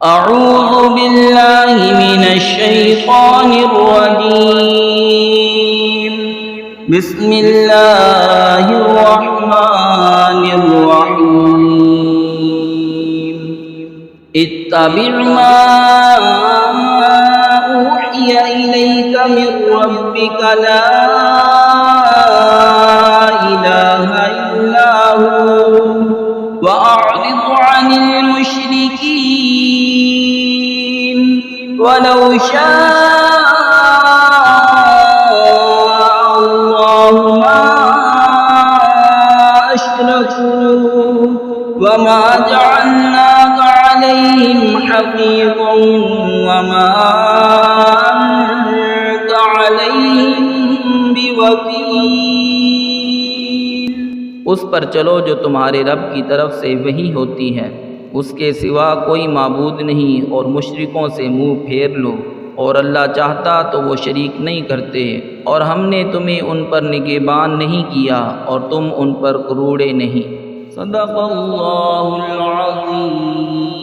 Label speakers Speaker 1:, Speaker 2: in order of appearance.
Speaker 1: अऊज़ु बिल्लाहि मिनश शैतानिर रजीम। बिस्मिल्लाहिर रहमानिर रहीम। इत्तबि' मा ऊहिया इलैका मिर रब्बिका ला इलाहा इल्ला हु वअअरिद अनिल मुश्रिकीन वलौ शाअल्लाहु मा अशरकू वमा जअलनाका अलैहिम हफीज़न वमा अंता अलैहिम बिवकील। उस पर चलो जो तुम्हारे रब की तरफ से वही होती है, उसके सिवा कोई माबूद नहीं, और मुशरिकों से मुँह फेर लो, और अल्लाह चाहता तो वो शरीक नहीं करते, और हमने तुम्हें उन पर निगहबान नहीं किया और तुम उन पर क्रूरे नहीं। सदक़ल्लाहुल अज़ीम।